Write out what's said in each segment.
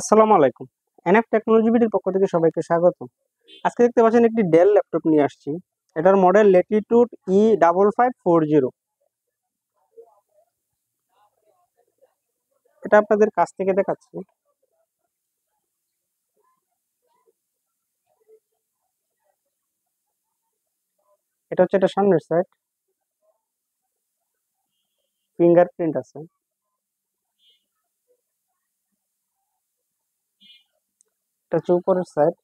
আসসালামু আলাইকুম। NF technology বিডির পক্ষ থেকে সবাইকে স্বাগত। আজকে দেখতে পাচ্ছেন একটি ডেল ল্যাপটপ নিয়ে আসছি। এটার মডেল ল্যাটিটিউড E5540। এটা আপনাদের কাছ থেকে দেখাচ্ছি। এটা হচ্ছে এটা সামনের সাইড, ফিঙ্গারপ্রিন্ট আছে। এটা হচ্ছে উপরের সাইড,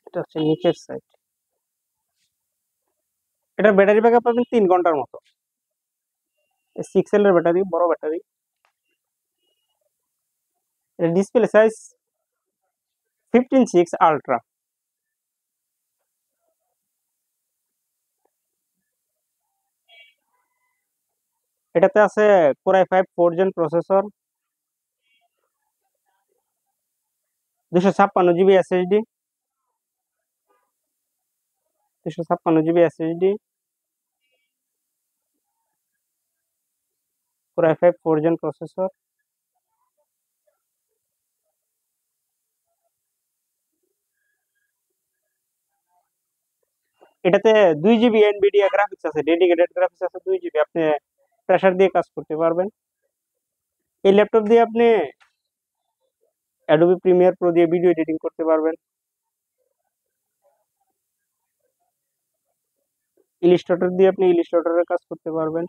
এটা হচ্ছে নিচের সাইড। এটা ব্যাটারি ব্যাকআপ পাবেন 3 ঘন্টার মতো। 6L এর ব্যাটারি, বড় ব্যাটারি। এটা ডিসপ্লে সাইজ 15:6 আলট্রা। এটাতে আছে Core i5 4th gen processor, 256 GB SSD, 256 GB SSD, Core i5 4th gen processor. এটাতে 2 জিবি এনভিডিয়া গ্রাফিক্স আছে, ডেডিকেটেড গ্রাফিক্স আছে 2 জিবি। আপনি প্রেসার দিয়ে কাজ করতে পারবেন। এই ল্যাপটপ দিয়ে আপনি অ্যাডোবি প্রিমিয়ার প্রো দিয়ে ভিডিও এডিটিং করতে পারবেন। ইলিস্ট্রেটর দিয়ে আপনি ইলিস্ট্রেটরের কাজ করতে পারবেন।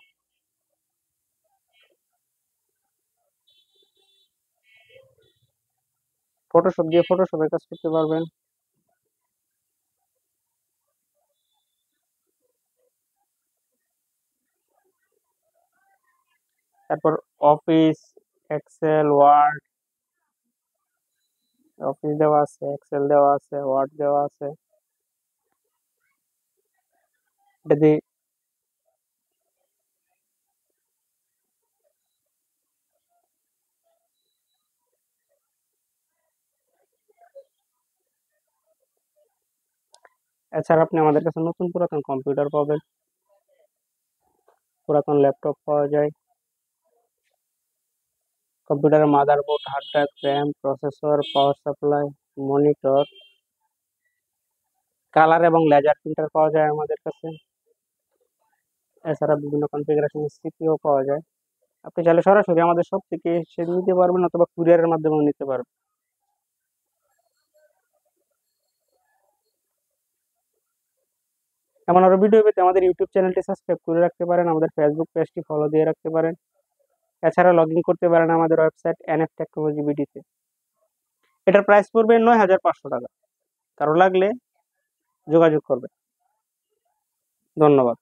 ফটোশপ দিয়ে ফটোশপের কাজ করতে পারবেন। তারপর অফিস, এক্সেল, ওয়ার্ড, অফিস দেওয়া আছে, এক্সেল দেওয়া আছে, ওয়ার্ড দেওয়া আছে। এটা দিয়ে এছাড়া আপনি আমাদের কাছে নতুন পুরাতন কম্পিউটার পাবেন, পুরাতন ল্যাপটপ পাওয়া যায়। কম্পিউটারের motherboard, hard drive, RAM, processor, power supply, monitor, colour এবং লেজার প্রিন্টার পাওয়া যায় আমাদের কাছে। এছাড়া বিভিন্ন কনফিগারেশনের সিপিইউ পাওয়া যায়। আপনি চাইলে সরাসরি আমাদের শপ থেকে এসে নিতে পারবেন অথবা কুরিয়ারের মাধ্যমেও নিতে পারবেন। এমন আরো ভিডিও পেতে আমাদের ইউটিউব চ্যানেলটি সাবস্ক্রাইব করে রাখতে পারেন, আমাদের ফেসবুক পেজটি ফলো দিয়ে রাখতে পারেন। এছাড়া লগ ইন করতে পারেন আমাদের ওয়েবসাইট এনএফ টেকনোলজি বিডিতে। এটার প্রাইস পড়বে 9,500 টাকা। কারো লাগলে যোগাযোগ করবেন। ধন্যবাদ।